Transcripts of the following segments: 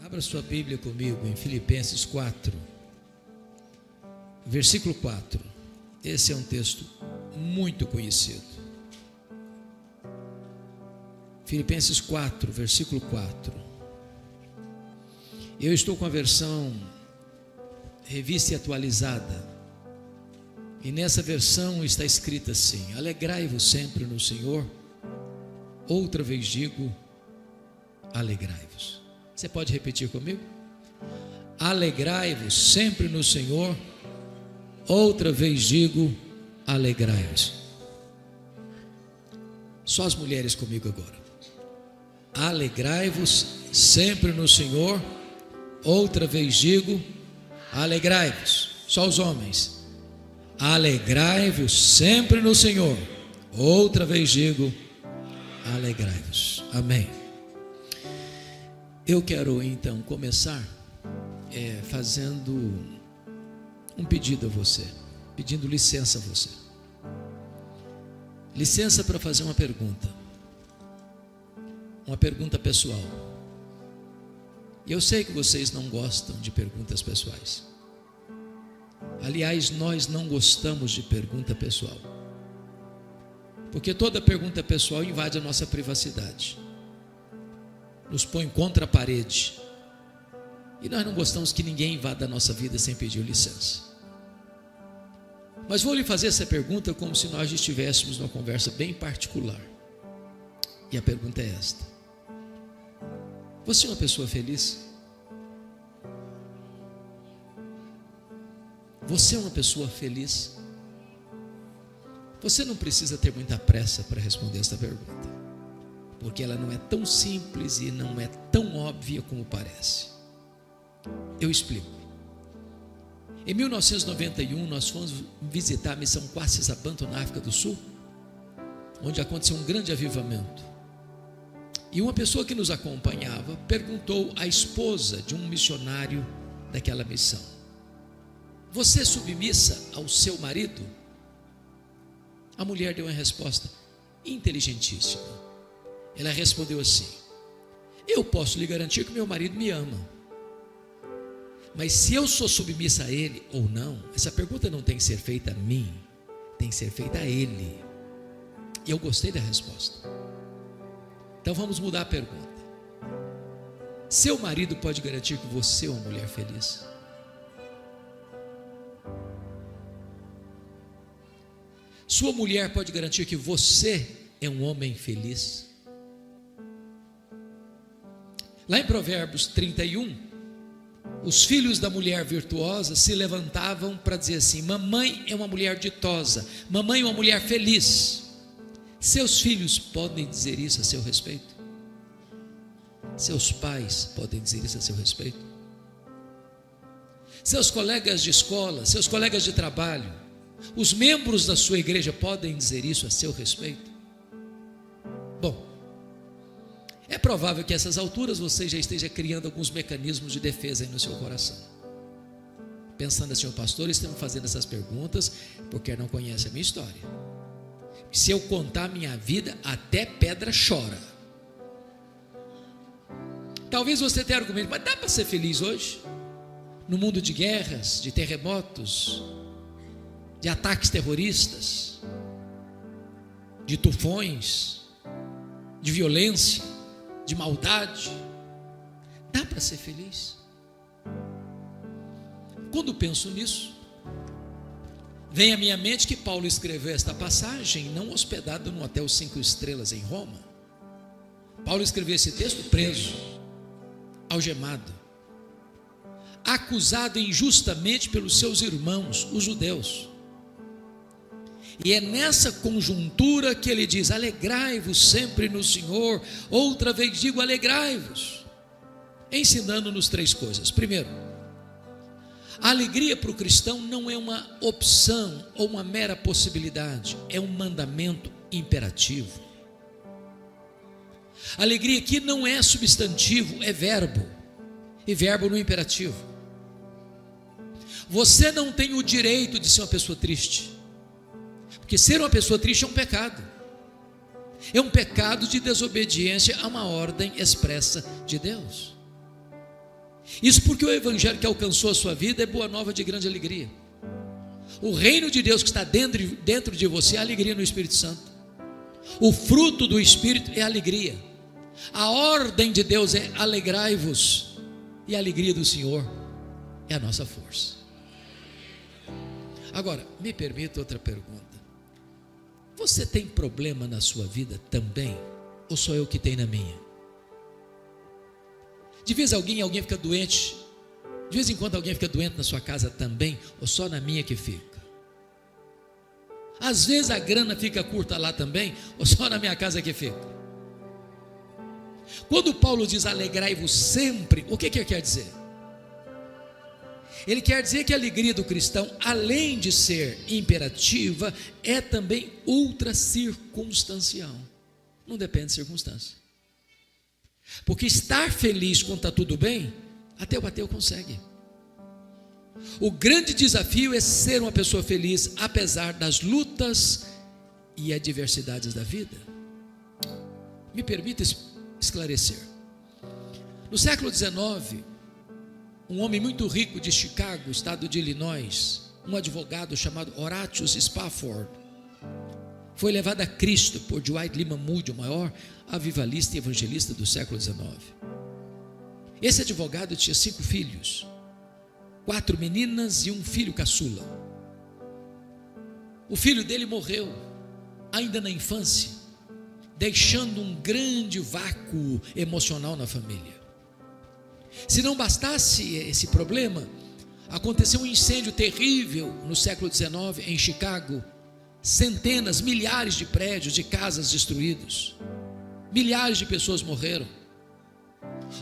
Abra sua Bíblia comigo em Filipenses 4, versículo 4. Esse é um texto muito conhecido. Filipenses 4, versículo 4. Eu estou com a versão revista e atualizada. E nessa versão está escrito assim: alegrai-vos sempre no Senhor. Outra vez digo, alegrai-vos. Você pode repetir comigo? Alegrai-vos sempre no Senhor. Outra vez digo, alegrai-vos. Só as mulheres comigo agora. Alegrai-vos sempre no Senhor. Outra vez digo, alegrai-vos. Só os homens. Alegrai-vos sempre no Senhor. Outra vez digo, alegrai-vos. Amém. Eu quero então começar fazendo um pedido a você, pedindo licença a você. Licença para fazer uma pergunta pessoal. E eu sei que vocês não gostam de perguntas pessoais. Aliás, nós não gostamos de pergunta pessoal, porque toda pergunta pessoal invade a nossa privacidade, nos põe contra a parede, e nós não gostamos que ninguém invada a nossa vida sem pedir licença. Mas vou lhe fazer essa pergunta como se nós estivéssemos numa conversa bem particular. E a pergunta é esta: você é uma pessoa feliz? Você é uma pessoa feliz? Você não precisa ter muita pressa para responder esta pergunta, porque ela não é tão simples e não é tão óbvia como parece. Eu explico. Em 1991 nós fomos visitar a missão Kwasizabantu na África do Sul, onde aconteceu um grande avivamento. E uma pessoa que nos acompanhava perguntou à esposa de um missionário daquela missão: você é submissa ao seu marido? A mulher deu uma resposta inteligentíssima. Ela respondeu assim: eu posso lhe garantir que meu marido me ama, mas se eu sou submissa a ele ou não, essa pergunta não tem que ser feita a mim, tem que ser feita a ele. E eu gostei da resposta. Então vamos mudar a pergunta. Seu marido pode garantir que você é uma mulher feliz? Sua mulher pode garantir que você é um homem feliz? Lá em Provérbios 31, os filhos da mulher virtuosa se levantavam para dizer assim: mamãe é uma mulher ditosa, mamãe é uma mulher feliz. Seus filhos podem dizer isso a seu respeito? Seus pais podem dizer isso a seu respeito? Seus colegas de escola, seus colegas de trabalho, os membros da sua igreja podem dizer isso a seu respeito? Bom, é provável que a essas alturas você já esteja criando alguns mecanismos de defesa aí no seu coração, pensando assim: o pastor está me fazendo essas perguntas porque não conhece a minha história. Se eu contar a minha vida, até pedra chora. Talvez você tenha argumento: mas dá para ser feliz hoje? No mundo de guerras, de terremotos, de ataques terroristas, de tufões, de violência, de maldade, dá para ser feliz? Quando penso nisso, vem à minha mente que Paulo escreveu esta passagem não hospedado num hotel 5 estrelas em Roma. Paulo escreveu esse texto preso, algemado, acusado injustamente pelos seus irmãos, os judeus. E é nessa conjuntura que ele diz: alegrai-vos sempre no Senhor. Outra vez digo, alegrai-vos. Ensinando-nos três coisas. Primeiro, a alegria para o cristão não é uma opção ou uma mera possibilidade, é um mandamento imperativo. Alegria aqui não é substantivo, é verbo, e verbo no imperativo. Você não tem o direito de ser uma pessoa triste, porque ser uma pessoa triste é um pecado. É um pecado de desobediência a uma ordem expressa de Deus. Isso porque o evangelho que alcançou a sua vida é boa nova de grande alegria. O reino de Deus que está dentro de você é alegria no Espírito Santo. O fruto do Espírito é alegria. A ordem de Deus é alegrai-vos, e a alegria do Senhor é a nossa força. Agora, me permita outra pergunta. Você tem problema na sua vida também? Ou sou eu que tenho na minha? De vez alguém fica doente, de vez em quando alguém fica doente na sua casa também, ou só na minha que fica? Às vezes a grana fica curta lá também, ou só na minha casa que fica? Quando Paulo diz alegrai-vos sempre, o que ele quer dizer? Ele quer dizer que a alegria do cristão, além de ser imperativa, é também ultra circunstancial. Não depende de circunstância. Porque estar feliz quando está tudo bem, até o ateu consegue. O grande desafio é ser uma pessoa feliz, apesar das lutas e adversidades da vida. Me permita esclarecer. No século XIX, um homem muito rico de Chicago, estado de Illinois, um advogado chamado Horatius Spafford, foi levado a Cristo por Dwight Lyman Moody, o maior avivalista e evangelista do século XIX. Esse advogado tinha 5 filhos, 4 meninas e um filho caçula. O filho dele morreu ainda na infância, deixando um grande vácuo emocional na família. Se não bastasse esse problema, aconteceu um incêndio terrível no século XIX em Chicago. Centenas, milhares de prédios, de casas destruídos. Milhares de pessoas morreram.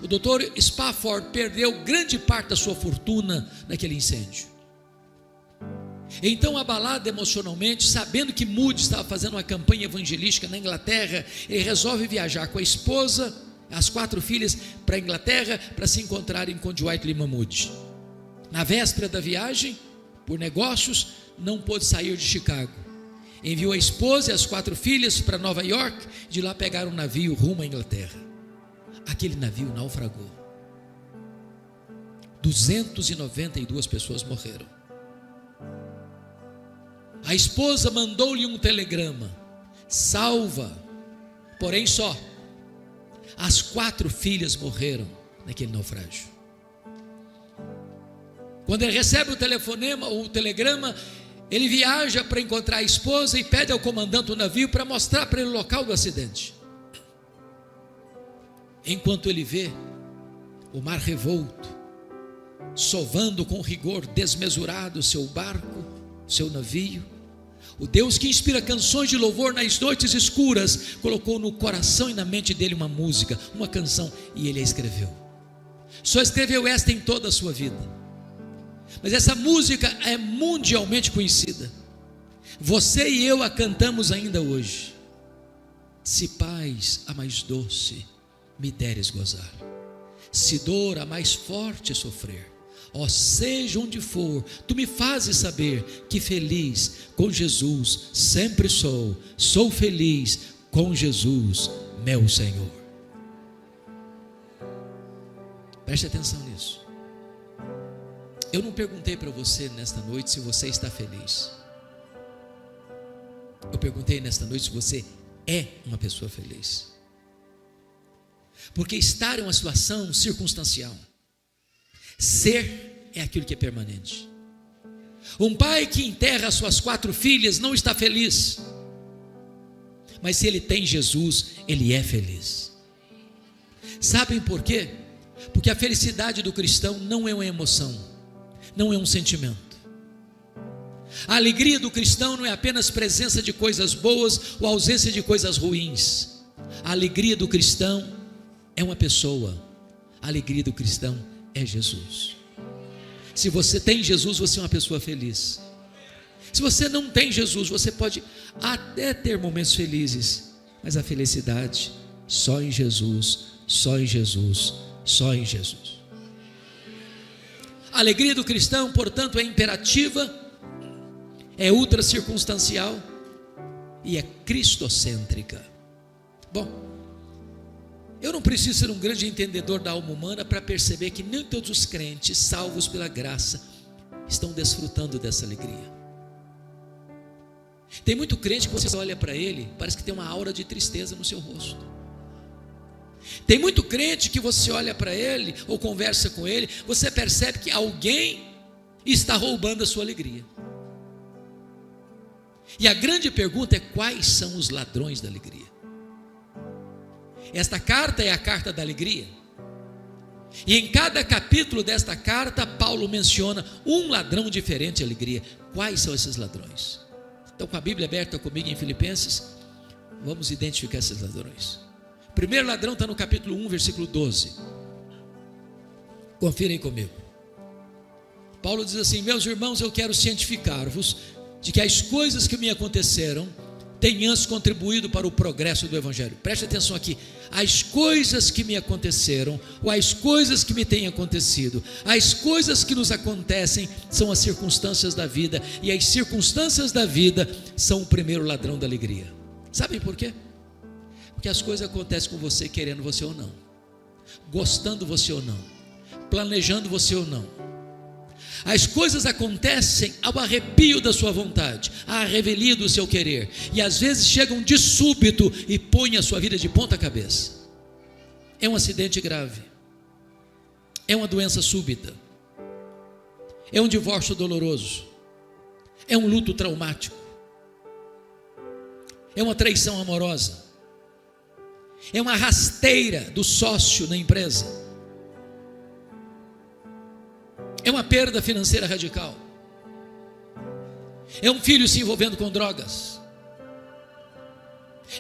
O doutor Spafford perdeu grande parte da sua fortuna naquele incêndio. Então, abalado emocionalmente, sabendo que Moody estava fazendo uma campanha evangelística na Inglaterra, ele resolve viajar com a esposa, as 4 filhas, para a Inglaterra, para se encontrarem com Dwight Lyman Moody. Na véspera da viagem, por negócios, não pôde sair de Chicago. Enviou a esposa e as 4 filhas para Nova York, de lá pegaram um navio rumo à Inglaterra. Aquele navio naufragou. 292 pessoas morreram. A esposa mandou-lhe um telegrama: salva, porém só. As 4 filhas morreram naquele naufrágio. Quando ele recebe o telegrama, ele viaja para encontrar a esposa e pede ao comandante do navio para mostrar para ele o local do acidente. Enquanto ele vê o mar revolto, sovando com rigor desmesurado seu barco, seu navio, o Deus que inspira canções de louvor nas noites escuras, colocou no coração e na mente dele uma música, uma canção, e ele a escreveu. Só escreveu esta em toda a sua vida, mas essa música é mundialmente conhecida. Você e eu a cantamos ainda hoje. Se paz a mais doce me deres gozar, se dor a mais forte sofrer, ó, seja onde for, tu me fazes saber que feliz com Jesus sempre sou feliz com Jesus, meu Senhor. Preste atenção nisso. Eu não perguntei para você nesta noite se você está feliz. Eu perguntei nesta noite se você é uma pessoa feliz. Porque estar é uma situação circunstancial. Ser é aquilo que é permanente. Um pai que enterra as suas 4 filhas não está feliz, mas se ele tem Jesus, ele é feliz. Sabem por quê? Porque a felicidade do cristão não é uma emoção, não é um sentimento. A alegria do cristão não é apenas presença de coisas boas ou ausência de coisas ruins. A alegria do cristão é uma pessoa. A alegria do cristão é Jesus. Se você tem Jesus, você é uma pessoa feliz. Se você não tem Jesus, você pode até ter momentos felizes, mas a felicidade só em Jesus, só em Jesus, só em Jesus. A alegria do cristão, portanto, é imperativa, é ultra circunstancial e é cristocêntrica. Bom, Eu não preciso ser um grande entendedor da alma humana para perceber que nem todos os crentes, salvos pela graça, estão desfrutando dessa alegria. Tem muito crente que você olha para ele, parece que tem uma aura de tristeza no seu rosto. Tem muito crente que você olha para ele, ou conversa com ele, você percebe que alguém está roubando a sua alegria. E a grande pergunta é: quais são os ladrões da alegria? Esta carta é a carta da alegria. E em cada capítulo desta carta, Paulo menciona um ladrão diferente de alegria. Quais são esses ladrões? Então, com a Bíblia aberta comigo em Filipenses, vamos identificar esses ladrões. O primeiro ladrão está no capítulo 1, versículo 12. Confirem comigo. Paulo diz assim: meus irmãos, eu quero cientificar-vos de que as coisas que me aconteceram têm antes contribuído para o progresso do Evangelho. Preste atenção aqui. As coisas que me aconteceram, ou as coisas que me têm acontecido, as coisas que nos acontecem são as circunstâncias da vida, e as circunstâncias da vida são o primeiro ladrão da alegria. Sabem por quê? Porque as coisas acontecem com você querendo você ou não, gostando você ou não, planejando você ou não. As coisas acontecem ao arrepio da sua vontade, à revelia do seu querer, e às vezes chegam de súbito e põem a sua vida de ponta cabeça. É um acidente grave, é uma doença súbita, é um divórcio doloroso, é um luto traumático, é uma traição amorosa, é uma rasteira do sócio na empresa, é uma perda financeira radical, é um filho se envolvendo com drogas,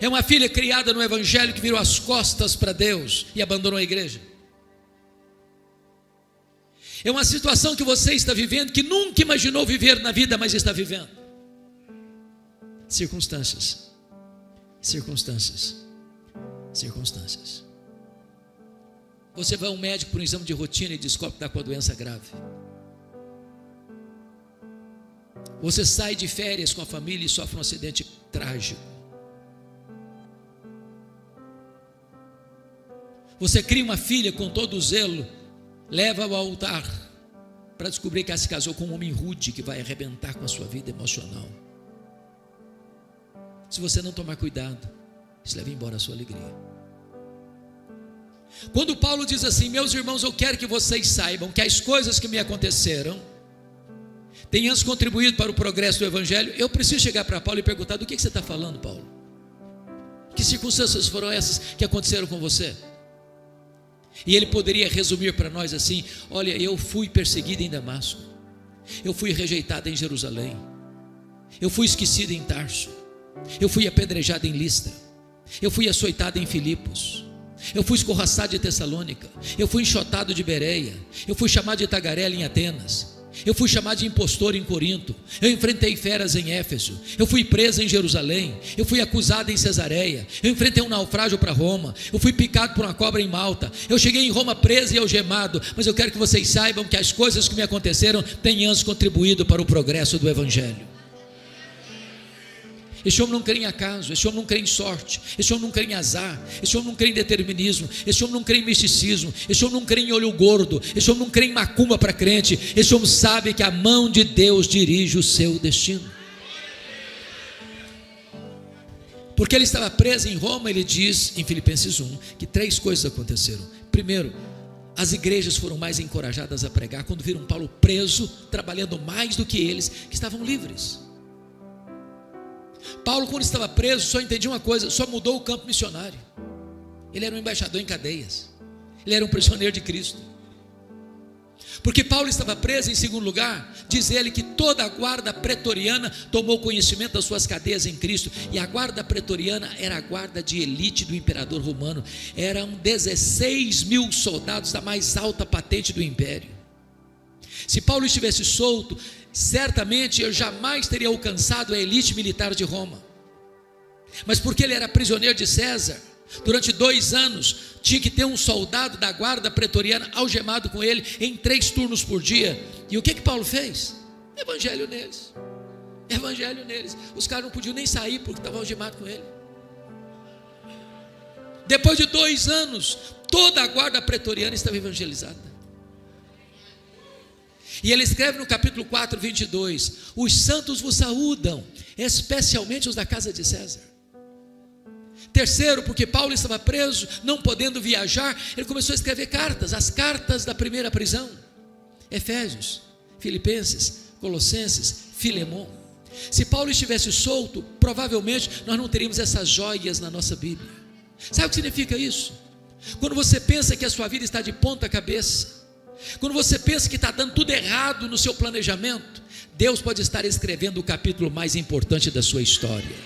é uma filha criada no Evangelho que virou as costas para Deus e abandonou a igreja. É uma situação que você está vivendo, que nunca imaginou viver na vida, mas está vivendo. Circunstâncias. Você vai ao médico por um exame de rotina e descobre que está com a doença grave. Você sai de férias com a família e sofre um acidente trágico. Você cria uma filha com todo o zelo, leva ao altar para descobrir que ela se casou com um homem rude que vai arrebentar com a sua vida emocional. Se você não tomar cuidado, isso leva embora a sua alegria. Quando Paulo diz assim: meus irmãos, eu quero que vocês saibam que as coisas que me aconteceram têm antes contribuído para o progresso do Evangelho. Eu preciso chegar para Paulo e perguntar: do que você está falando, Paulo? Que circunstâncias foram essas que aconteceram com você? E ele poderia resumir para nós assim: olha, eu fui perseguido em Damasco, eu fui rejeitado em Jerusalém, eu fui esquecido em Tarso, eu fui apedrejado em Listra, eu fui açoitado em Filipos, eu fui escorraçado em Tessalônica, eu fui enxotado de Bereia, eu fui chamado de tagarela em Atenas, eu fui chamado de impostor em Corinto, eu enfrentei feras em Éfeso, eu fui preso em Jerusalém, eu fui acusado em Cesareia, eu enfrentei um naufrágio para Roma, eu fui picado por uma cobra em Malta, eu cheguei em Roma preso e algemado. Mas eu quero que vocês saibam que as coisas que me aconteceram têm antes contribuído para o progresso do Evangelho. Esse homem não crê em acaso, esse homem não crê em sorte, esse homem não crê em azar, esse homem não crê em determinismo, esse homem não crê em misticismo, esse homem não crê em olho gordo, esse homem não crê em macumba para crente. Esse homem sabe que a mão de Deus dirige o seu destino. Porque ele estava preso em Roma. Ele diz em Filipenses 1 que 3 coisas aconteceram. Primeiro, as igrejas foram mais encorajadas a pregar quando viram Paulo preso, trabalhando mais do que eles, que estavam livres. Paulo, quando estava preso, só entendia uma coisa: só mudou o campo missionário. Ele era um embaixador em cadeias, ele era um prisioneiro de Cristo. Porque Paulo estava preso, em segundo lugar, diz ele que toda a guarda pretoriana tomou conhecimento das suas cadeias em Cristo. E a guarda pretoriana era a guarda de elite do imperador romano. Eram 16.000 soldados da mais alta patente do império. Se Paulo estivesse solto, certamente eu jamais teria alcançado a elite militar de Roma. Mas porque ele era prisioneiro de César, durante 2 anos tinha que ter um soldado da guarda pretoriana algemado com ele em 3 turnos por dia. E o que Paulo fez? Evangelho neles. Os caras não podiam nem sair porque estavam algemados com ele. Depois de 2 anos, toda a guarda pretoriana estava evangelizada. E ele escreve no capítulo 4, 22: os santos vos saúdam, especialmente os da casa de César. Terceiro, porque Paulo estava preso, não podendo viajar, ele começou a escrever cartas, as cartas da primeira prisão: Efésios, Filipenses, Colossenses, Filemon. Se Paulo estivesse solto, provavelmente nós não teríamos essas joias na nossa Bíblia. Sabe o que significa isso? Quando você pensa que a sua vida está de ponta cabeça, quando você pensa que está dando tudo errado no seu planejamento, Deus pode estar escrevendo o capítulo mais importante da sua história.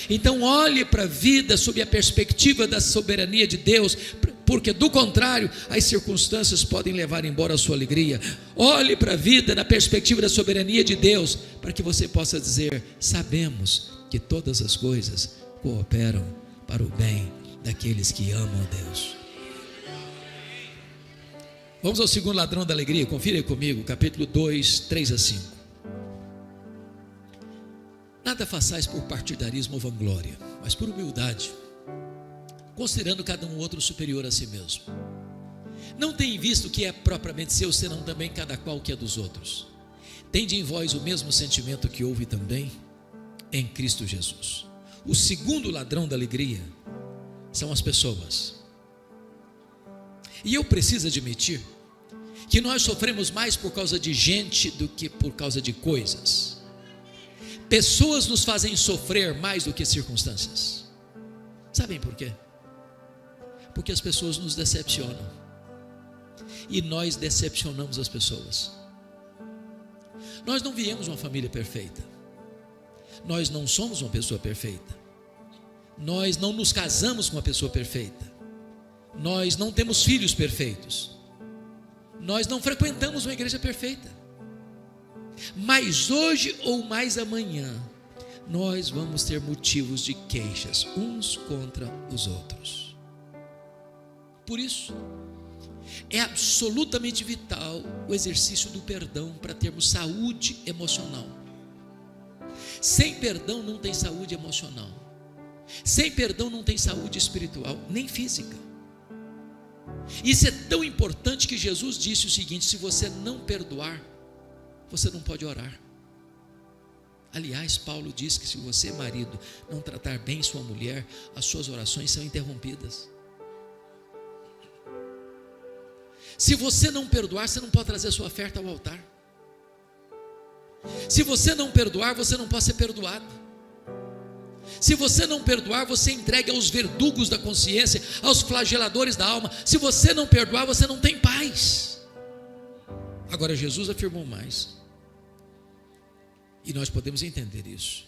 Então olhe para a vida sob a perspectiva da soberania de Deus, porque do contrário, as circunstâncias podem levar embora a sua alegria. Olhe para a vida na perspectiva da soberania de Deus, para que você possa dizer: sabemos que todas as coisas cooperam para o bem daqueles que amam a Deus. Vamos ao segundo ladrão da alegria, confira aí comigo, capítulo 2, 3 a 5. Nada façais por partidarismo ou vanglória, mas por humildade, considerando cada um outro superior a si mesmo. Não tem visto o que é propriamente seu, senão também cada qual o que é dos outros. Tende em vós o mesmo sentimento que houve também em Cristo Jesus. O segundo ladrão da alegria são as pessoas. E eu preciso admitir que nós sofremos mais por causa de gente do que por causa de coisas. Pessoas nos fazem sofrer mais do que circunstâncias. Sabem por quê? Porque as pessoas nos decepcionam e nós decepcionamos as pessoas. Nós não viemos de uma família perfeita, nós não somos uma pessoa perfeita, nós não nos casamos com uma pessoa perfeita, nós não temos filhos perfeitos, nós não frequentamos uma igreja perfeita. Mas hoje ou mais amanhã nós vamos ter motivos de queixas uns contra os outros. Por isso é absolutamente vital o exercício do perdão para termos saúde emocional. Sem perdão não tem saúde emocional. Sem perdão não tem saúde espiritual, nem física. Isso é tão importante que Jesus disse o seguinte: se você não perdoar, você não pode orar. Aliás, Paulo diz que se você, marido, não tratar bem sua mulher, as suas orações são interrompidas. Se você não perdoar, você não pode trazer sua oferta ao altar. Se você não perdoar, você não pode ser perdoado. Se você não perdoar, você entrega aos verdugos da consciência, aos flageladores da alma. Se você não perdoar, você não tem paz. Agora Jesus afirmou mais, e nós podemos entender isso.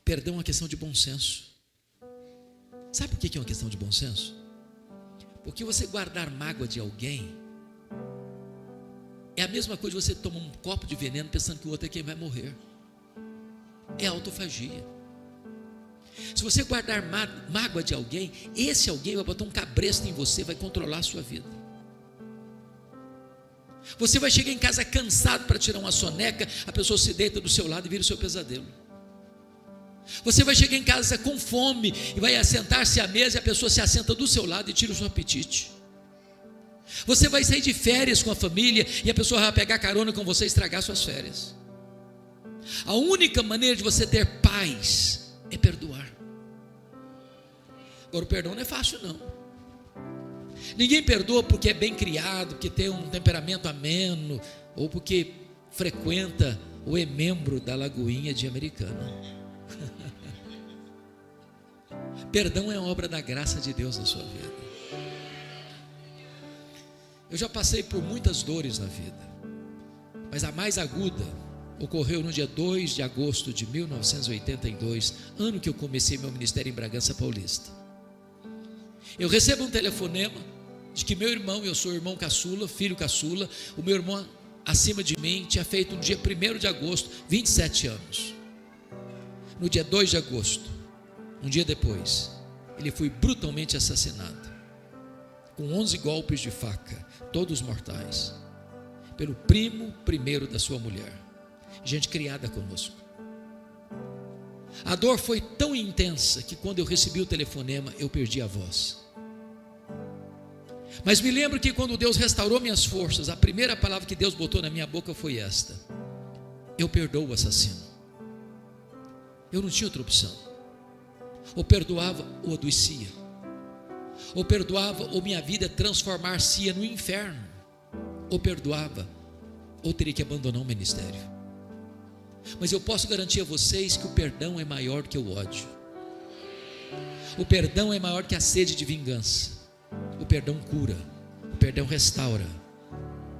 Perdão é uma questão de bom senso. Sabe por que é uma questão de bom senso? Porque você guardar mágoa de alguém é a mesma coisa de você tomar um copo de veneno pensando que o outro é quem vai morrer. É autofagia. Se você guardar mágoa de alguém, esse alguém vai botar um cabresto em você, vai controlar a sua vida. Você vai chegar em casa cansado para tirar uma soneca, a pessoa se deita do seu lado e vira o seu pesadelo. Você vai chegar em casa com fome e vai assentar-se à mesa e a pessoa se assenta do seu lado e tira o seu apetite. Você vai sair de férias com a família e a pessoa vai pegar carona com você e estragar suas férias. A única maneira de você ter paz é perdoar. Agora, o perdão não é fácil não. Ninguém perdoa porque é bem criado, porque tem um temperamento ameno, ou porque frequenta ou é membro da Lagoinha de Americana. Perdão é obra da graça de Deus na sua vida. Eu já passei por muitas dores na vida, mas a mais aguda ocorreu no dia 2 de agosto de 1982, ano que eu comecei meu ministério em Bragança Paulista. Eu recebo um telefonema de que meu irmão, eu sou irmão caçula, filho caçula, o meu irmão acima de mim tinha feito no dia 1º de agosto 27 anos. No dia 2 de agosto, um dia depois, ele foi brutalmente assassinado, com 11 golpes de faca, todos mortais, pelo primo primeiro da sua mulher, gente criada conosco. A dor foi tão intensa que quando eu recebi o telefonema, eu perdi a voz. Mas me lembro que quando Deus restaurou minhas forças, a primeira palavra que Deus botou na minha boca foi esta: eu perdoo o assassino. Eu não tinha outra opção. Ou perdoava ou adoecia. Ou perdoava ou minha vida transformar-se no inferno. Ou perdoava ou teria que abandonar o ministério. Mas eu posso garantir a vocês que o perdão é maior do que o ódio. O perdão é maior que a sede de vingança. O perdão cura, o perdão restaura,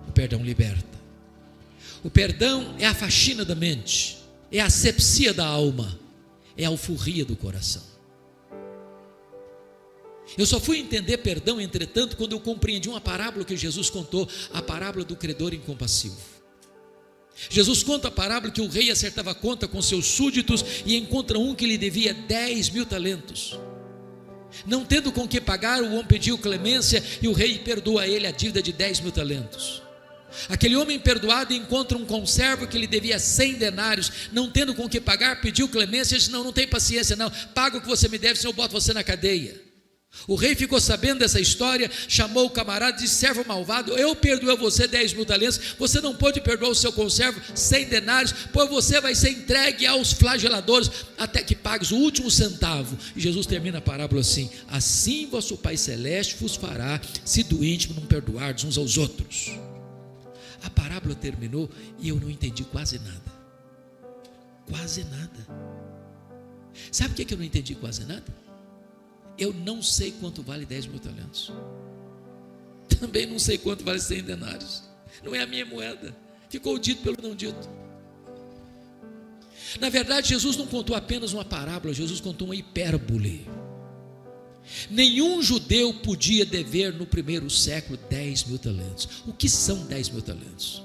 o perdão liberta. O perdão é a faxina da mente, é a asepsia da alma, é a alforria do coração. Eu só fui entender perdão, entretanto, quando eu compreendi uma parábola que Jesus contou, a parábola do credor incompassivo. Jesus conta a parábola que o rei acertava a conta com seus súditos e encontra um que lhe devia 10.000 talentos. Não tendo com que pagar, o homem pediu clemência e o rei perdoa a ele a dívida de 10.000 talentos. Aquele homem perdoado encontra um conservo que lhe devia 100 denários, não tendo com que pagar, pediu clemência e disse: não tem paciência não, paga o que você me deve, senão eu boto você na cadeia. O rei ficou sabendo dessa história, chamou o camarada e disse: servo malvado, eu perdoei você 10.000 talentos, você não pode perdoar o seu conservo 100 denários, pois você vai ser entregue aos flageladores, até que pagues o último centavo. E Jesus termina a parábola assim: assim vosso Pai Celeste vos fará, se do íntimo não perdoardes uns aos outros. A parábola terminou e eu não entendi quase nada. Quase nada. Sabe o que eu não entendi quase nada? Eu não sei quanto vale 10.000 talentos. Também não sei quanto vale 100 denários. Não é a minha moeda. Ficou dito pelo não dito. Na verdade, Jesus não contou apenas uma parábola, Jesus contou uma hipérbole. Nenhum judeu podia dever no primeiro século 10.000 talentos. O que são 10.000 talentos?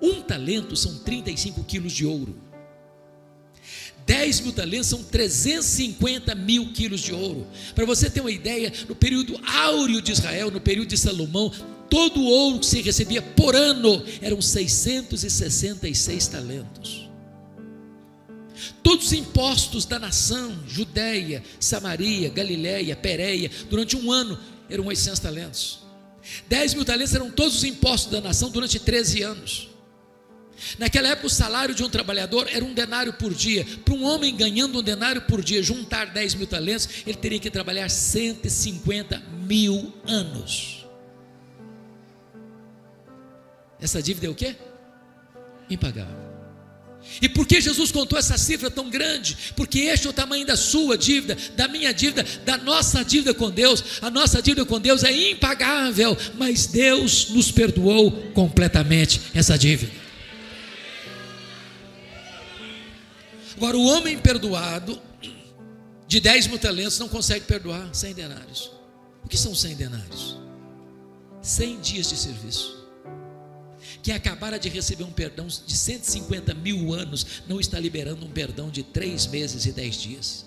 Um talento são 35 quilos de ouro. 10.000 talentos são 350.000 quilos de ouro. Para você ter uma ideia, no período áureo de Israel, no período de Salomão, todo o ouro que se recebia por ano eram 666 talentos. Todos os impostos da nação, Judeia, Samaria, Galileia, Pérea, durante um ano eram 800 talentos. 10.000 talentos eram todos os impostos da nação durante 13 anos. Naquela época o salário de um trabalhador era 1 denário por dia. Para um homem ganhando 1 denário por dia, juntar 10.000 talentos, ele teria que trabalhar 150.000 anos. Essa dívida é o quê? Impagável. E por que Jesus contou essa cifra tão grande? Porque este é o tamanho da sua dívida, da minha dívida, da nossa dívida com Deus. A nossa dívida com Deus é impagável, mas Deus nos perdoou completamente essa dívida. Agora, o homem perdoado de 10.000 talentos não consegue perdoar 100 denários. O que são 100 denários? 100 dias de serviço. Quem acabara de receber um perdão de 150.000 anos, não está liberando um perdão de 3 meses e 10 dias.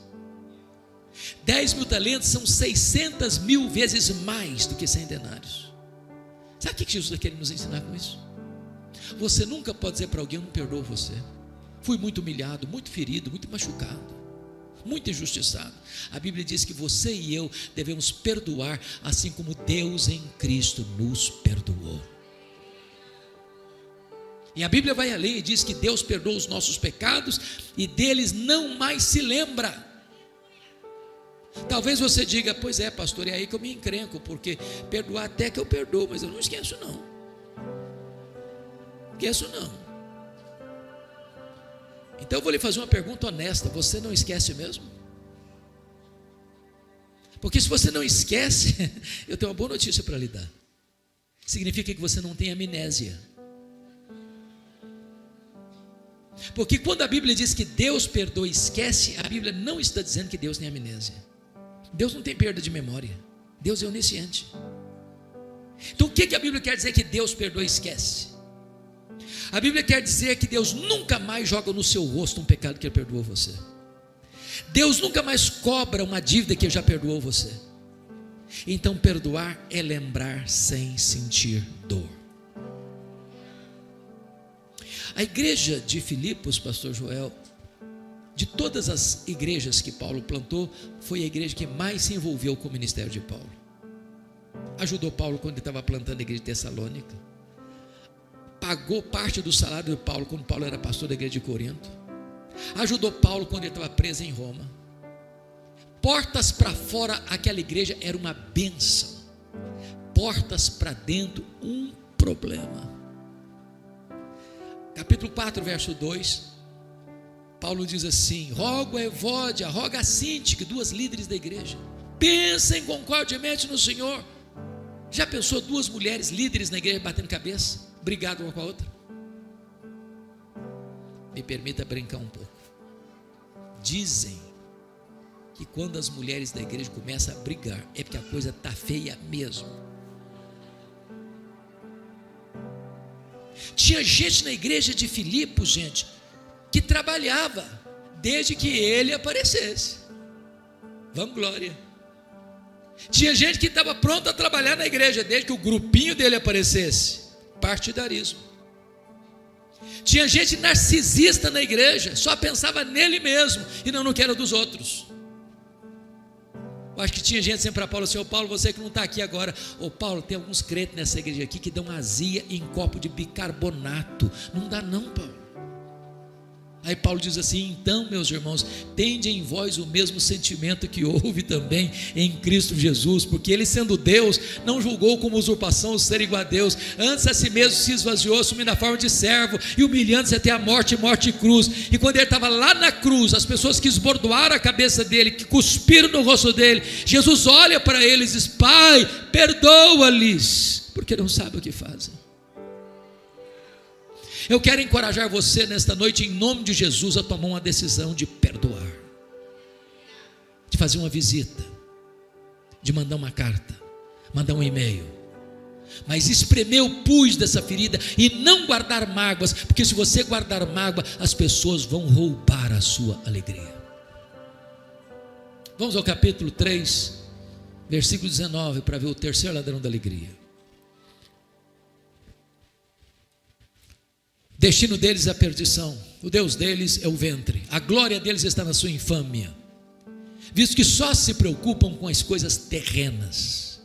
10.000 talentos são 600.000 vezes mais do que 100 denários. Sabe o que Jesus está querendo nos ensinar com isso? Você nunca pode dizer para alguém: eu não perdoo você. Fui muito humilhado, muito ferido, muito machucado, muito injustiçado. A Bíblia diz que você e eu devemos perdoar, assim como Deus em Cristo nos perdoou. E a Bíblia vai além e diz que Deus perdoa os nossos pecados e deles não mais se lembra. Talvez você diga: pois é, pastor, é aí que eu me encrenco, porque perdoar até que eu perdoo, mas eu não esqueço não. Esqueço não. Então eu vou lhe fazer uma pergunta honesta: você não esquece mesmo? Porque se você não esquece, eu tenho uma boa notícia para lhe dar. Significa que você não tem amnésia. Porque quando a Bíblia diz que Deus perdoa e esquece, a Bíblia não está dizendo que Deus tem amnésia. Deus não tem perda de memória. Deus é onisciente. Então o que a Bíblia quer dizer que Deus perdoa e esquece? A Bíblia quer dizer que Deus nunca mais joga no seu rosto um pecado que Ele perdoou você. Deus nunca mais cobra uma dívida que Ele já perdoou você. Então perdoar é lembrar sem sentir dor. A igreja de Filipos, pastor Joel, de todas as igrejas que Paulo plantou, foi a igreja que mais se envolveu com o ministério de Paulo. Ajudou Paulo quando ele estava plantando a igreja de Tessalônica, pagou parte do salário de Paulo quando Paulo era pastor da igreja de Corinto, ajudou Paulo quando ele estava preso em Roma. Portas para fora, aquela igreja era uma bênção. Portas para dentro, um problema. Capítulo 4, verso 2, Paulo diz assim: rogo a Evódia, roga a Síntique, duas líderes da igreja, pensem concordemente no Senhor. Já pensou duas mulheres líderes na igreja batendo cabeça, brigado uma com a outra? Me permita brincar um pouco. Dizem que quando as mulheres da igreja começam a brigar, é porque a coisa está feia mesmo. Tinha gente na igreja de Filipos, gente, que trabalhava desde que ele aparecesse. Vanglória. Tinha gente que estava pronto a trabalhar na igreja desde que o grupinho dele aparecesse. Partidarismo. Tinha gente narcisista na igreja, só pensava nele mesmo e não no que era dos outros. Eu acho que tinha gente sempre para Paulo assim: ô Paulo, você que não está aqui agora, ô Paulo, tem alguns crentes nessa igreja aqui que dão azia em copo de bicarbonato. Não dá não, Paulo. Aí Paulo diz assim: então, meus irmãos, tende em vós o mesmo sentimento que houve também em Cristo Jesus, porque ele, sendo Deus, não julgou como usurpação o ser igual a Deus, antes a si mesmo se esvaziou, assumindo a forma de servo e humilhando-se até a morte e cruz. E quando ele estava lá na cruz, as pessoas que esbordoaram a cabeça dele, que cuspiram no rosto dele, Jesus olha para eles e diz: Pai, perdoa-lhes, porque não sabem o que fazem. Eu quero encorajar você nesta noite, em nome de Jesus, a tomar uma decisão de perdoar, de fazer uma visita, de mandar uma carta, mandar um e-mail, mas espremer o pus dessa ferida e não guardar mágoas, porque se você guardar mágoa, as pessoas vão roubar a sua alegria. Vamos ao capítulo 3, versículo 19, para ver o terceiro ladrão da alegria. Destino deles é a perdição, o Deus deles é o ventre, a glória deles está na sua infâmia, visto que só se preocupam com as coisas terrenas.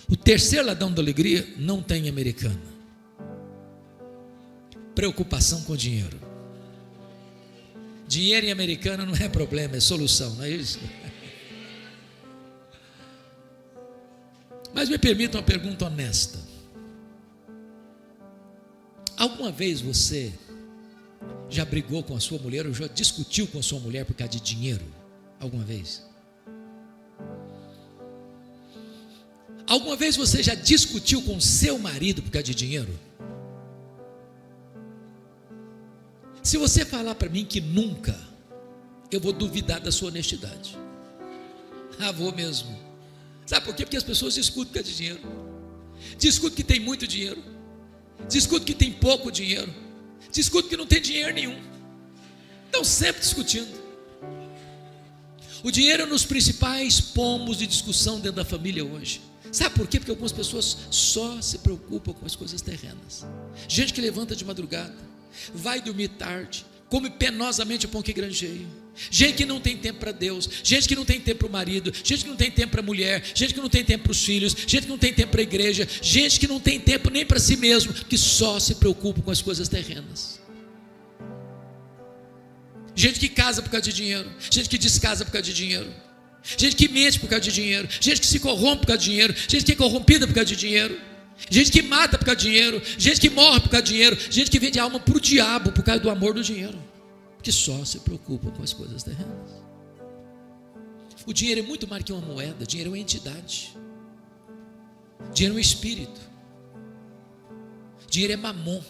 O terceiro ladrão da alegria não tem americana. Preocupação com dinheiro. Dinheiro em americana não é problema, é solução, não é isso? Mas me permita uma pergunta honesta. Alguma vez você já brigou com a sua mulher ou já discutiu com a sua mulher por causa de dinheiro? Alguma vez? Alguma vez você já discutiu com seu marido por causa de dinheiro? Se você falar para mim que nunca, eu vou duvidar da sua honestidade. Vou mesmo. Sabe por quê? Porque as pessoas discutem por causa de dinheiro. Discutem que tem muito dinheiro, discute que tem pouco dinheiro, discute que não tem dinheiro nenhum. Estão sempre discutindo. O dinheiro é um dos principais pomos de discussão dentro da família hoje. Sabe por quê? Porque algumas pessoas só se preocupam com as coisas terrenas. Gente que levanta de madrugada, vai dormir tarde, come penosamente o pão que granjeia. Gente que não tem tempo para Deus, gente que não tem tempo para o marido, gente que não tem tempo para a mulher, gente que não tem tempo para os filhos, gente que não tem tempo para a igreja, gente que não tem tempo nem para si mesmo, que só se preocupa com as coisas terrenas. Gente que casa por causa de dinheiro, gente que descasa por causa de dinheiro, gente que mente por causa de dinheiro, gente que se corrompe por causa de dinheiro, gente que é corrompida por causa de dinheiro, gente que mata por causa de dinheiro, gente que morre por causa de dinheiro, gente que vende a alma para o diabo por causa do amor do dinheiro, que só se preocupa com as coisas terrenas. O dinheiro é muito mais que uma moeda. Dinheiro é uma entidade, dinheiro é um espírito, dinheiro é mamon.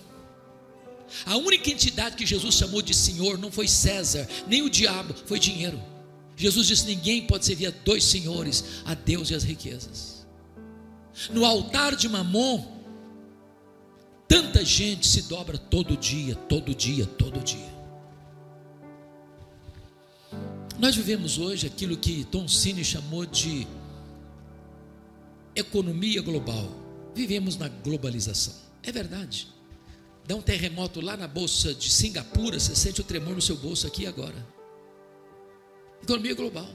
A única entidade que Jesus chamou de Senhor não foi César, nem o diabo, foi dinheiro. Jesus disse: ninguém pode servir a dois senhores, a Deus e as riquezas. No altar de mamon, tanta gente se dobra todo dia, todo dia, todo dia. Nós vivemos hoje aquilo que Tom Cine chamou de economia global. Vivemos na globalização. É verdade. Dá um terremoto lá na bolsa de Singapura, você sente o tremor no seu bolso aqui agora. Economia global.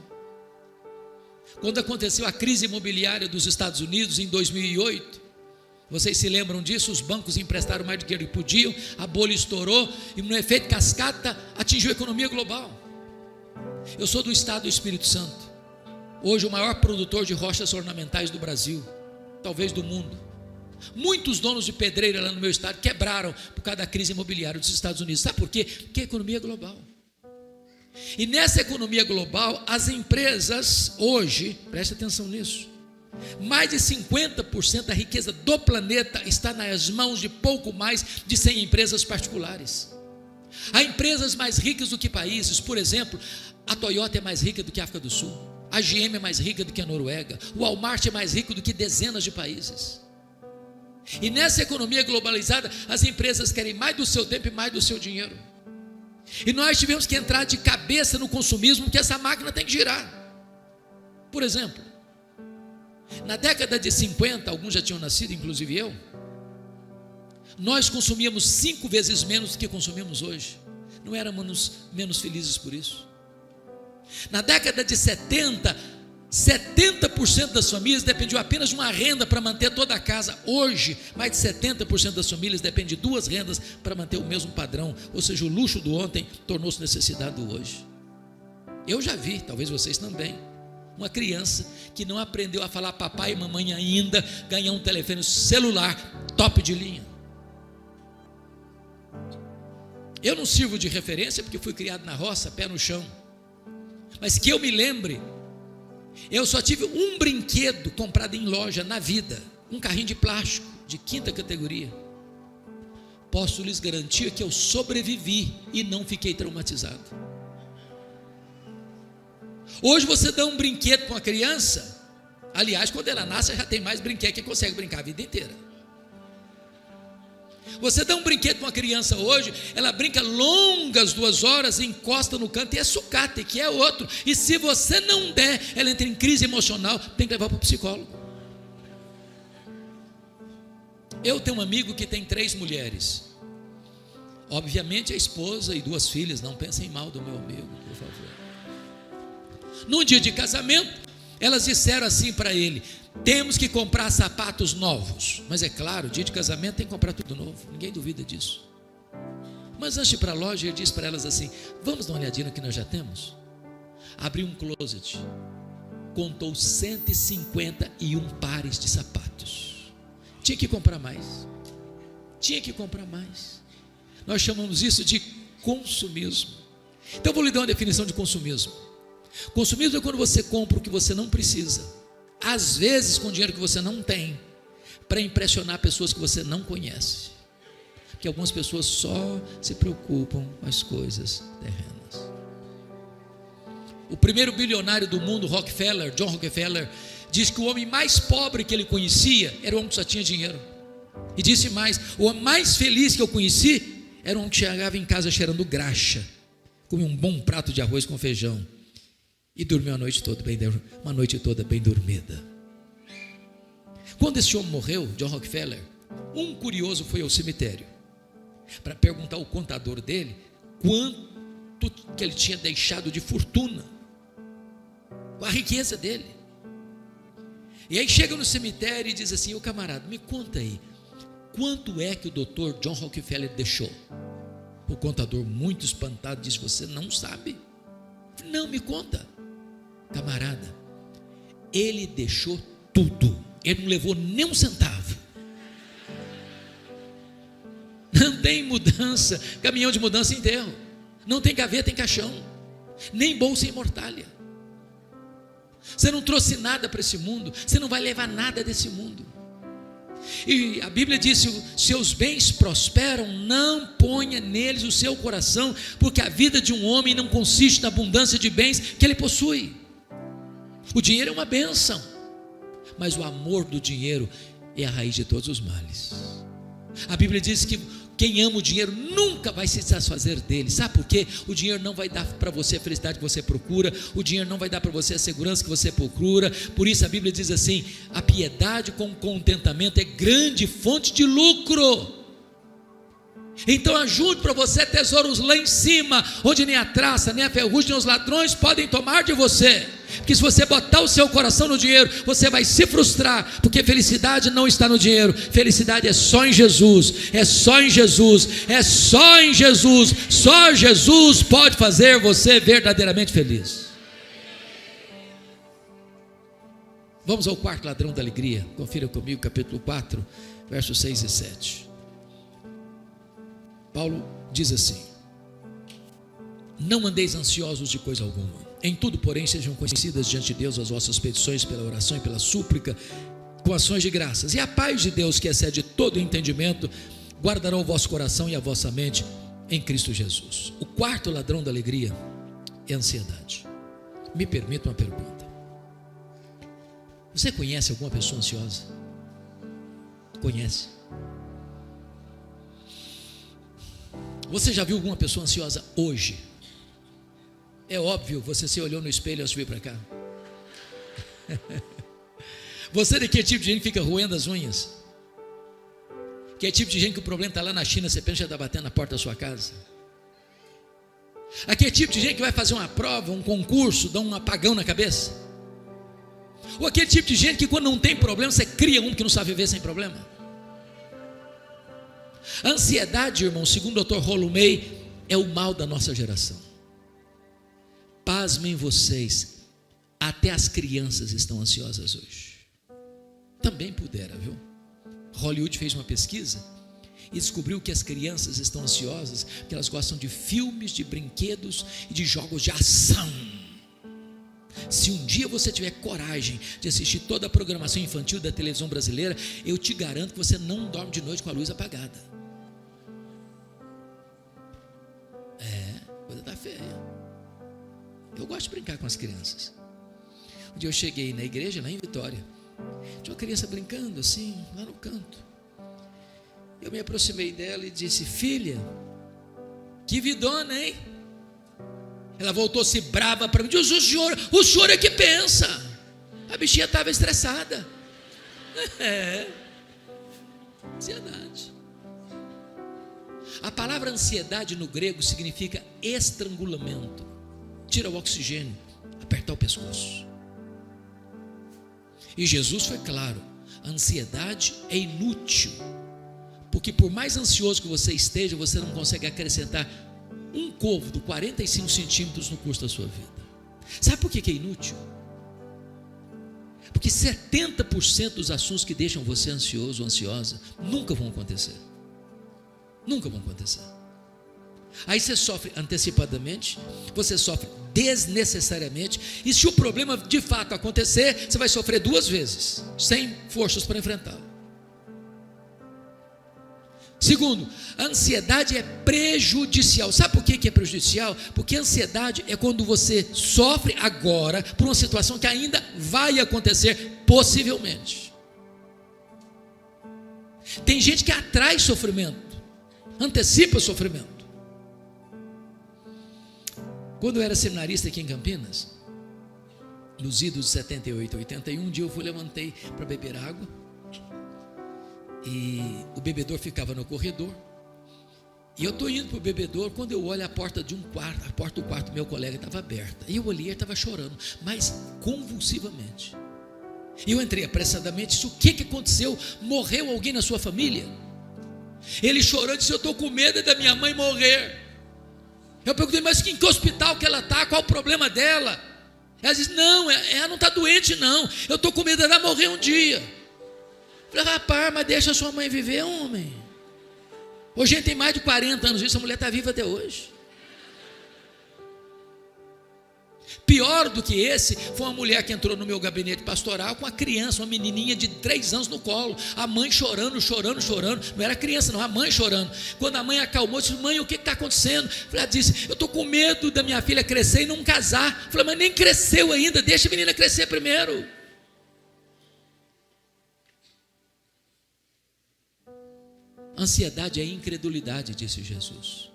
Quando aconteceu a crise imobiliária dos Estados Unidos em 2008, vocês se lembram disso? Os bancos emprestaram mais dinheiro que podiam, a bolha estourou e no efeito cascata atingiu a economia global. Eu sou do estado do Espírito Santo, hoje o maior produtor de rochas ornamentais do Brasil, talvez do mundo. Muitos donos de pedreira lá no meu estado quebraram por causa da crise imobiliária dos Estados Unidos. Sabe por quê? Porque é economia global. E nessa economia global, as empresas hoje, preste atenção nisso, mais de 50% da riqueza do planeta está nas mãos de pouco mais de 100 empresas particulares. Há empresas mais ricas do que países. Por exemplo, a Toyota é mais rica do que a África do Sul, a GM é mais rica do que a Noruega, o Walmart é mais rico do que dezenas de países. E nessa economia globalizada, as empresas querem mais do seu tempo e mais do seu dinheiro. E nós tivemos que entrar de cabeça no consumismo, porque essa máquina tem que girar. Por exemplo, na década de 50, alguns já tinham nascido, inclusive eu, nós consumíamos 5 vezes menos do que consumimos hoje. Não éramos menos felizes por isso. Na década de 70, 70% das famílias dependiam apenas de uma renda para manter toda a casa. Hoje, mais de 70% das famílias dependem de 2 rendas para manter o mesmo padrão. Ou seja, o luxo do ontem tornou-se necessidade do hoje. Eu já vi, talvez vocês também, uma criança que não aprendeu a falar papai e mamãe ainda, ganhar um telefone celular top de linha. Eu não sirvo de referência porque fui criado na roça, pé no chão. Mas que eu me lembre, eu só tive um brinquedo comprado em loja na vida, um carrinho de plástico de 5ª categoria. Posso lhes garantir que eu sobrevivi e não fiquei traumatizado. Hoje você dá um brinquedo para uma criança, aliás, quando ela nasce já tem mais brinquedo que consegue brincar a vida inteira. Você dá um brinquedo para uma criança hoje, ela brinca longas 2 horas, encosta no canto e é sucata, que é outro. E se você não der, ela entra em crise emocional, tem que levar para o psicólogo. Eu tenho um amigo que tem 3 mulheres. Obviamente a esposa e 2 filhas, não pensem mal do meu amigo, por favor. Num dia de casamento, elas disseram assim para ele: temos que comprar sapatos novos. Mas é claro, dia de casamento tem que comprar tudo novo, ninguém duvida disso. Mas antes de ir para a loja, ele disse para elas assim: vamos dar uma olhadinha no que nós já temos. Abriu um closet, contou 151 pares de sapatos. Tinha que comprar mais. Nós chamamos isso de consumismo. Então eu vou lhe dar uma definição de consumismo. Consumismo é quando você compra o que você não precisa, às vezes com dinheiro que você não tem, para impressionar pessoas que você não conhece. Porque algumas pessoas só se preocupam com as coisas terrenas. O primeiro bilionário do mundo, Rockefeller, John Rockefeller, diz que o homem mais pobre que ele conhecia era o homem que só tinha dinheiro. E disse mais: o homem mais feliz que eu conheci era um homem que chegava em casa cheirando graxa, comia um bom prato de arroz com feijão e dormiu uma noite toda bem dormida. Quando esse homem morreu, John Rockefeller, um curioso foi ao cemitério para perguntar ao contador dele quanto que ele tinha deixado de fortuna, com a riqueza dele. E aí chega no cemitério e diz assim: ô camarada, me conta aí, quanto é que o doutor John Rockefeller deixou? O contador, muito espantado, disse: você não sabe? Não, me conta. Camarada, ele deixou tudo, ele não levou nem um centavo. Não tem mudança, caminhão de mudança em enterro, não tem gaveta em caixão, nem bolsa em mortalha. Você não trouxe nada para esse mundo, você não vai levar nada desse mundo. E a Bíblia diz: se seus bens prosperam, não ponha neles o seu coração, porque a vida de um homem não consiste na abundância de bens que ele possui. O dinheiro é uma bênção, mas o amor do dinheiro é a raiz de todos os males. A Bíblia diz que quem ama o dinheiro nunca vai se desfazer dele. Sabe por quê? O dinheiro não vai dar para você a felicidade que você procura, o dinheiro não vai dar para você a segurança que você procura. Por isso a Bíblia diz assim: a piedade com contentamento é grande fonte de lucro. Então ajunte para você tesouros lá em cima, onde nem a traça, nem a ferrugem, nem os ladrões podem tomar de você. Porque se você botar o seu coração no dinheiro, você vai se frustrar, porque felicidade não está no dinheiro. Felicidade é só em Jesus, é só em Jesus, é só em Jesus. Só Jesus pode fazer você verdadeiramente feliz. Vamos ao quarto ladrão da alegria. Confira comigo, capítulo 4, versos 6 e 7. Paulo diz assim: não andeis ansiosos de coisa alguma, em tudo, porém, sejam conhecidas diante de Deus as vossas petições pela oração e pela súplica, com ações de graças, e a paz de Deus, que excede todo entendimento, guardará o vosso coração e a vossa mente em Cristo Jesus. O quarto ladrão da alegria é a ansiedade. Me permita uma pergunta: você conhece alguma pessoa ansiosa? Conhece? Você já viu alguma pessoa ansiosa hoje? É óbvio, você se olhou no espelho antes de vir para cá. Você é daquele tipo de gente que fica roendo as unhas? Que é tipo de gente que o problema está lá na China, você pensa que já está batendo na porta da sua casa? Aquele tipo de gente que vai fazer uma prova, um concurso, dá um apagão na cabeça? Ou aquele tipo de gente que quando não tem problema, você cria um que não sabe viver sem problema? A ansiedade, irmão, segundo o Dr. Rollo May, é o mal da nossa geração. Pasmem vocês, até as crianças estão ansiosas hoje. Também pudera, viu? Hollywood fez uma pesquisa e descobriu que as crianças estão ansiosas porque elas gostam de filmes, de brinquedos e de jogos de ação. Se um dia você tiver coragem de assistir toda a programação infantil da televisão brasileira, eu te garanto que você não dorme de noite com a luz apagada. Coisa tá feia. Eu gosto de brincar com as crianças. Um dia eu cheguei na igreja, lá em Vitória, tinha uma criança brincando assim, lá no canto. Eu me aproximei dela e disse: filha, que vidona, hein? Ela voltou-se brava para mim, disse: o senhor é que pensa. A bichinha estava estressada. Ansiedade. A palavra ansiedade no grego significa estrangulamento. Tira o oxigênio, apertar o pescoço. E Jesus foi claro: a ansiedade é inútil, porque por mais ansioso que você esteja, você não consegue acrescentar um côvado, 45 centímetros no curso da sua vida. Sabe por que é inútil? Porque 70% dos assuntos que deixam você ansioso ou ansiosa nunca vão acontecer. Nunca vão acontecer. Aí você sofre antecipadamente, você sofre desnecessariamente, e se o problema de fato acontecer, você vai sofrer duas vezes, sem forças para enfrentá-lo. Segundo, a ansiedade é prejudicial. Sabe por que é prejudicial? Porque a ansiedade é quando você sofre agora por uma situação que ainda vai acontecer, possivelmente. Tem gente que atrai sofrimento, antecipa sofrimento. Quando eu era seminarista aqui em Campinas, nos idos de 78 e 81, um dia eu levantei para beber água, e o bebedor ficava no corredor, e eu estou indo para o bebedor, quando eu olho a porta de um quarto, a porta do quarto do meu colega estava aberta, e eu olhei, ele estava chorando, mas convulsivamente, e eu entrei apressadamente, disse: o que aconteceu? Morreu alguém na sua família? Ele chorando, disse: eu estou com medo da minha mãe morrer. Eu perguntei: mas em que hospital que ela está? Qual o problema dela? Ela disse: não, ela não está doente não, eu estou com medo dela morrer um dia. Eu falei: rapaz, mas deixa a sua mãe viver, homem. Hoje a gente tem mais de 40 anos, essa mulher está viva até hoje. Pior do que esse, foi uma mulher que entrou no meu gabinete pastoral com uma criança, uma menininha de 3 anos no colo, a mãe chorando, não era criança não, a mãe chorando. Quando a mãe acalmou, disse: mãe, o que está acontecendo? Ela disse: eu estou com medo da minha filha crescer e não casar. Eu falei: mas nem cresceu ainda, deixa a menina crescer primeiro. Ansiedade é incredulidade, disse Jesus.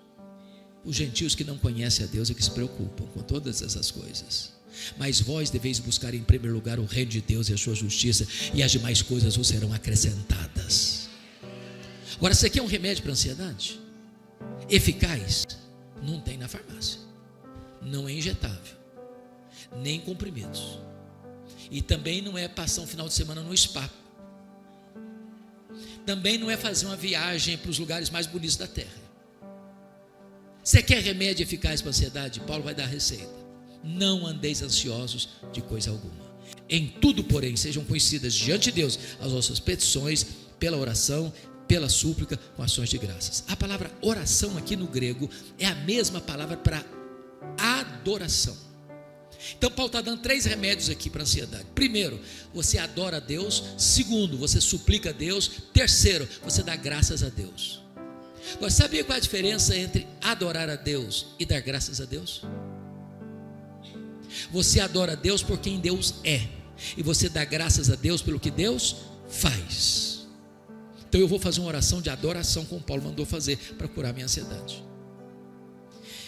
Os gentios que não conhecem a Deus é que se preocupam com todas essas coisas. Mas vós deveis buscar em primeiro lugar o reino de Deus e a sua justiça, e as demais coisas vos serão acrescentadas. Agora, você quer um remédio para a ansiedade? eficaz não tem na farmácia, não é injetável, nem comprimidos, e também não é passar um final de semana no spa, também não é fazer uma viagem para os lugares mais bonitos da terra. Você quer remédio eficaz para a ansiedade? Paulo vai dar a receita: não andeis ansiosos de coisa alguma, em tudo porém sejam conhecidas diante de Deus as vossas petições pela oração, pela súplica, com ações de graças. A palavra oração aqui no grego é a mesma palavra para adoração. Então Paulo está dando 3 remédios aqui para a ansiedade. Primeiro, você adora a Deus. Segundo, você suplica a Deus. Terceiro, você dá graças a Deus. Você sabia qual é a diferença entre adorar a Deus e dar graças a Deus? Você adora a Deus por quem Deus é, e você dá graças a Deus pelo que Deus faz. Então eu vou fazer uma oração de adoração, como Paulo mandou fazer, para curar minha ansiedade.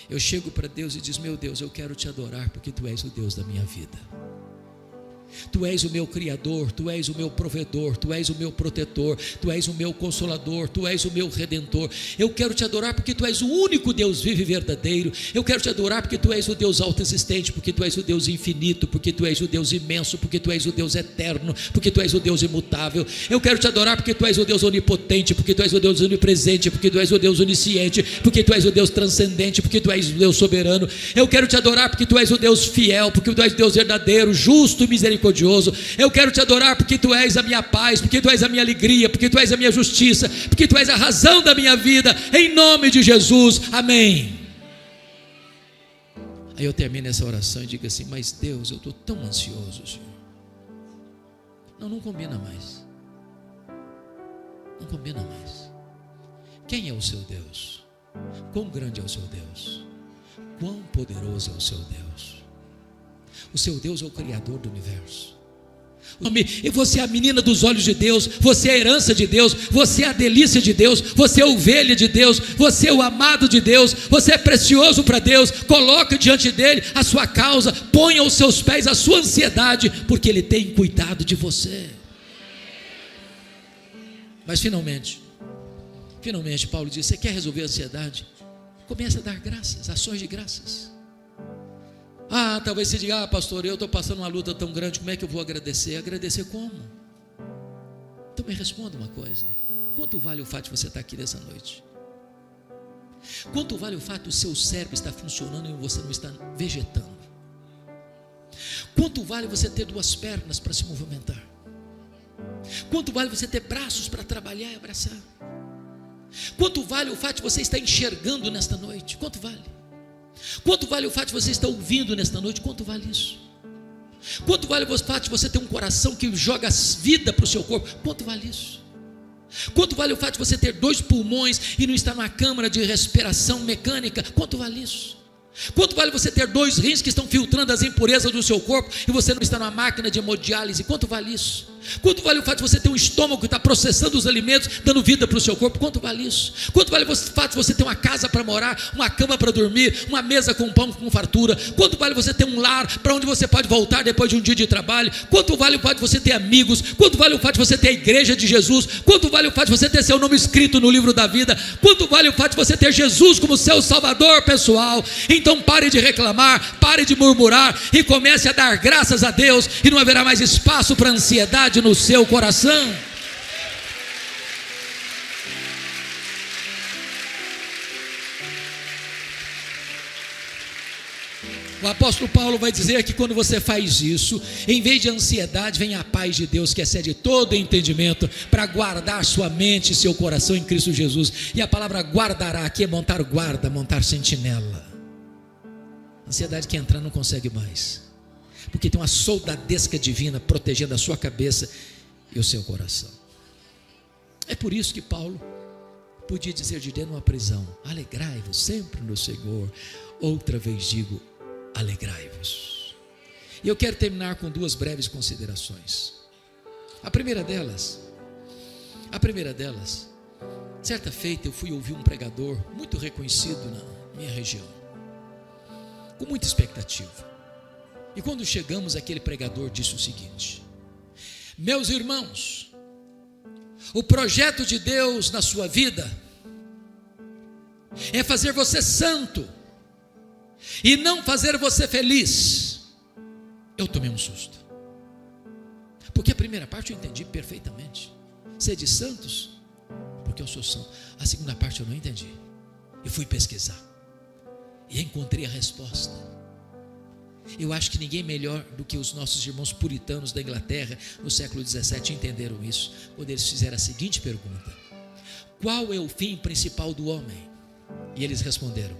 Eu chego para Deus e diz: meu Deus, eu quero te adorar porque tu és o Deus da minha vida. Tu és o meu Criador, Tu és o meu provedor, Tu és o meu protetor, Tu és o meu consolador, Tu és o meu redentor. Eu quero te adorar porque Tu és o único Deus vivo e verdadeiro. Eu quero te adorar porque Tu és o Deus autoexistente, porque Tu és o Deus infinito, porque Tu és o Deus imenso, porque Tu és o Deus eterno, porque Tu és o Deus imutável. Eu quero te adorar porque Tu és o Deus onipotente, porque Tu és o Deus onipresente, porque Tu és o Deus onisciente, porque Tu és o Deus transcendente, porque Tu és o Deus soberano. Eu quero te adorar porque Tu és o Deus fiel, porque Tu és o Deus verdadeiro, justo e misericordioso. Eu quero te adorar porque Tu és a minha paz, porque Tu és a minha alegria, porque Tu és a minha justiça, porque Tu és a razão da minha vida, em nome de Jesus, amém. Aí eu termino essa oração e digo assim: mas Deus, eu estou tão ansioso, Senhor. Não combina mais, não combina mais. Quem é o seu Deus? Quão grande é o seu Deus? Quão poderoso é o seu Deus? O seu Deus é o Criador do universo. E você é a menina dos olhos de Deus, você é a herança de Deus, você é a delícia de Deus, você é a ovelha de Deus, você é o amado de Deus, você é precioso para Deus. Coloque diante dele a sua causa, ponha aos seus pés a sua ansiedade, porque ele tem cuidado de você. Mas finalmente Paulo diz: você quer resolver a ansiedade? Comece a dar graças, ações de graças. Talvez você diga: pastor, eu estou passando uma luta tão grande, como é que eu vou agradecer? Agradecer como? Então me responda uma coisa: quanto vale o fato de você estar aqui nessa noite? Quanto vale o fato do seu cérebro estar funcionando e você não está vegetando? Quanto vale você ter 2 pernas para se movimentar? Quanto vale você ter braços para trabalhar e abraçar? Quanto vale o fato de você estar enxergando nesta noite? Quanto vale? Quanto vale o fato de você estar ouvindo nesta noite? Quanto vale isso? Quanto vale o fato de você ter um coração que joga vida para o seu corpo? Quanto vale isso? Quanto vale o fato de você ter 2 pulmões e não estar numa câmara de respiração mecânica? Quanto vale isso? Quanto vale você ter 2 rins que estão filtrando as impurezas do seu corpo e você não está numa máquina de hemodiálise? Quanto vale isso? Quanto vale o fato de você ter um estômago que está processando os alimentos, dando vida para o seu corpo? Quanto vale isso? Quanto vale o fato de você ter uma casa para morar, uma cama para dormir, uma mesa com pão com fartura? Quanto vale você ter um lar para onde você pode voltar depois de um dia de trabalho? Quanto vale o fato de você ter amigos? Quanto vale o fato de você ter a igreja de Jesus? Quanto vale o fato de você ter seu nome escrito no livro da vida? Quanto vale o fato de você ter Jesus como seu salvador pessoal? Então pare de reclamar, pare de murmurar e comece a dar graças a Deus, e não haverá mais espaço para ansiedade no seu coração. O apóstolo Paulo vai dizer que quando você faz isso, em vez de ansiedade, vem a paz de Deus que excede todo entendimento, para guardar sua mente e seu coração em Cristo Jesus. E a palavra guardará aqui é montar guarda, montar sentinela. A ansiedade que entrar não consegue mais, porque tem uma soldadesca divina protegendo a sua cabeça e o seu coração. É por isso que Paulo podia dizer de dentro de uma prisão: alegrai-vos sempre no Senhor. Outra vez digo, alegrai-vos. E eu quero terminar com 2 breves considerações. A primeira delas, certa feita eu fui ouvir um pregador muito reconhecido na minha região, com muita expectativa. E quando chegamos, aquele pregador disse o seguinte: meus irmãos, o projeto de Deus na sua vida é fazer você santo e não fazer você feliz, eu tomei um susto. Porque a primeira parte eu entendi perfeitamente. Sede santos, porque eu sou santo. A segunda parte eu não entendi. Eu fui pesquisar e encontrei a resposta. Eu acho que ninguém melhor do que os nossos irmãos puritanos da Inglaterra no século XVII entenderam isso, quando eles fizeram a seguinte pergunta: qual é o fim principal do homem? E eles responderam: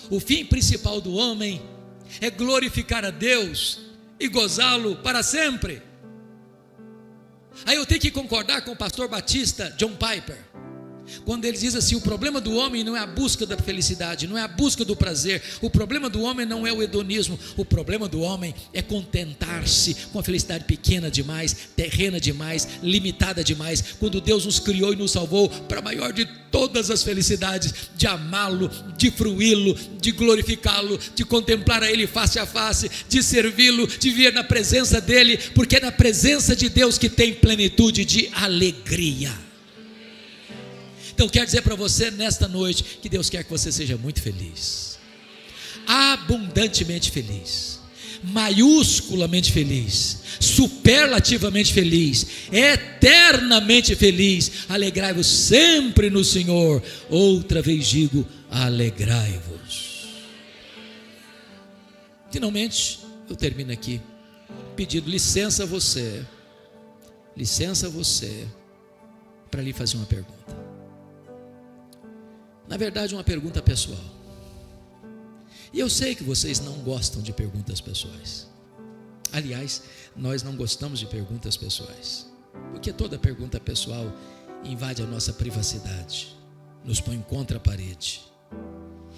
o fim principal do homem é glorificar a Deus e gozá-lo para sempre. Aí eu tenho que concordar com o pastor batista John Piper, quando ele diz assim: o problema do homem não é a busca da felicidade, não é a busca do prazer, o problema do homem não é o hedonismo, o problema do homem é contentar-se com a felicidade pequena demais, terrena demais, limitada demais, quando Deus nos criou e nos salvou para a maior de todas as felicidades, de amá-lo, de fruí-lo, de glorificá-lo, de contemplar a Ele face a face, de servi-lo, de viver na presença dEle, porque é na presença de Deus que tem plenitude de alegria. Então quero dizer para você nesta noite que Deus quer que você seja muito feliz, abundantemente feliz, maiusculamente feliz, superlativamente feliz, eternamente feliz. Alegrai-vos sempre no Senhor. Outra vez digo, alegrai-vos. Finalmente eu termino aqui pedindo licença a você para lhe fazer uma pergunta. Na verdade, uma pergunta pessoal. E eu sei que vocês não gostam de perguntas pessoais. Aliás, nós não gostamos de perguntas pessoais, porque toda pergunta pessoal invade a nossa privacidade, nos põe contra a parede.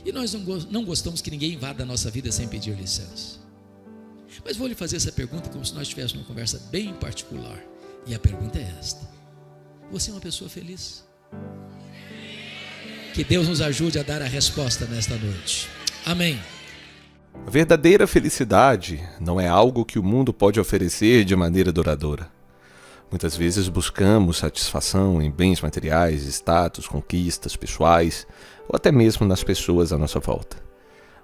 E nós não gostamos que ninguém invada a nossa vida sem pedir licença. Mas vou lhe fazer essa pergunta como se nós tivéssemos uma conversa bem particular. E a pergunta é esta: você é uma pessoa feliz? Que Deus nos ajude a dar a resposta nesta noite. Amém. A verdadeira felicidade não é algo que o mundo pode oferecer de maneira duradoura. Muitas vezes buscamos satisfação em bens materiais, status, conquistas pessoais, ou até mesmo nas pessoas à nossa volta.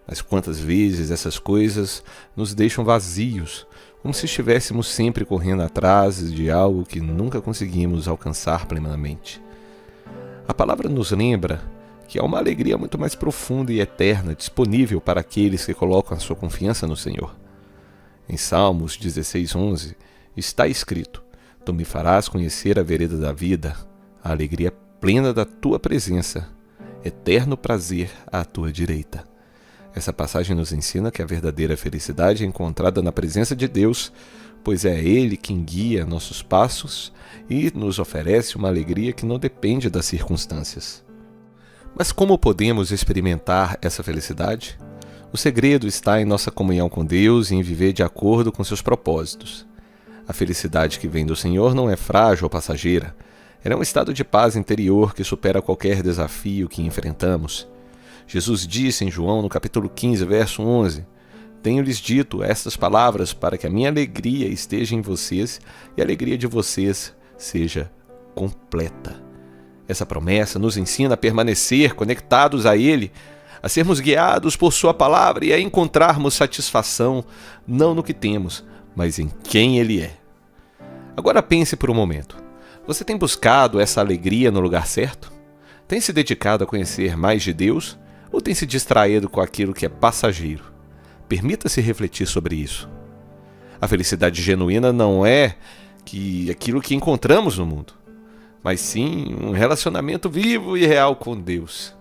Mas quantas vezes essas coisas nos deixam vazios, como se estivéssemos sempre correndo atrás de algo que nunca conseguimos alcançar plenamente. A palavra nos lembra que há uma alegria muito mais profunda e eterna disponível para aqueles que colocam a sua confiança no Senhor. Em Salmos 16:11 está escrito: Tu me farás conhecer a vereda da vida, a alegria plena da tua presença, eterno prazer à tua direita. Essa passagem nos ensina que a verdadeira felicidade é encontrada na presença de Deus, pois é Ele quem guia nossos passos e nos oferece uma alegria que não depende das circunstâncias. Mas como podemos experimentar essa felicidade? O segredo está em nossa comunhão com Deus e em viver de acordo com seus propósitos. A felicidade que vem do Senhor não é frágil ou passageira. Ela é um estado de paz interior que supera qualquer desafio que enfrentamos. Jesus disse em João, no capítulo 15, verso 11: Tenho-lhes dito estas palavras para que a minha alegria esteja em vocês e a alegria de vocês seja completa. Essa promessa nos ensina a permanecer conectados a Ele, a sermos guiados por Sua palavra e a encontrarmos satisfação não no que temos, mas em quem Ele é. Agora pense por um momento. Você tem buscado essa alegria no lugar certo? Tem se dedicado a conhecer mais de Deus ou tem se distraído com aquilo que é passageiro? Permita-se refletir sobre isso. A felicidade genuína não é aquilo que encontramos no mundo, mas sim um relacionamento vivo e real com Deus.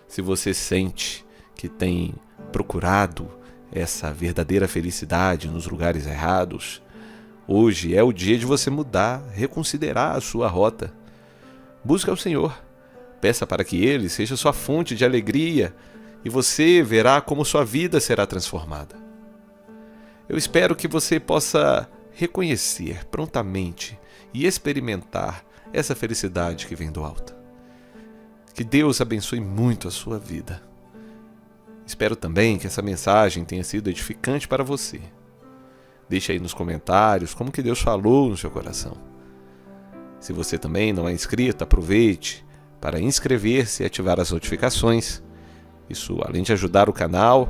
Se você sente que tem procurado essa verdadeira felicidade nos lugares errados, hoje é o dia de você mudar, reconsiderar a sua rota. Busque ao Senhor, peça para que Ele seja sua fonte de alegria e você verá como sua vida será transformada. Eu espero que você possa reconhecer prontamente e experimentar essa felicidade que vem do alto. Que Deus abençoe muito a sua vida. Espero também que essa mensagem tenha sido edificante para você. Deixe aí nos comentários como que Deus falou no seu coração. Se você também não é inscrito, aproveite para inscrever-se e ativar as notificações. Isso, além de ajudar o canal,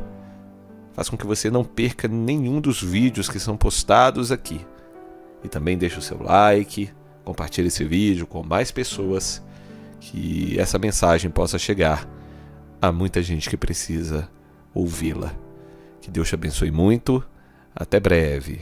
faz com que você não perca nenhum dos vídeos que são postados aqui. E também deixe o seu like, compartilhe esse vídeo com mais pessoas, que essa mensagem possa chegar a muita gente que precisa ouvi-la. Que Deus te abençoe muito. Até breve.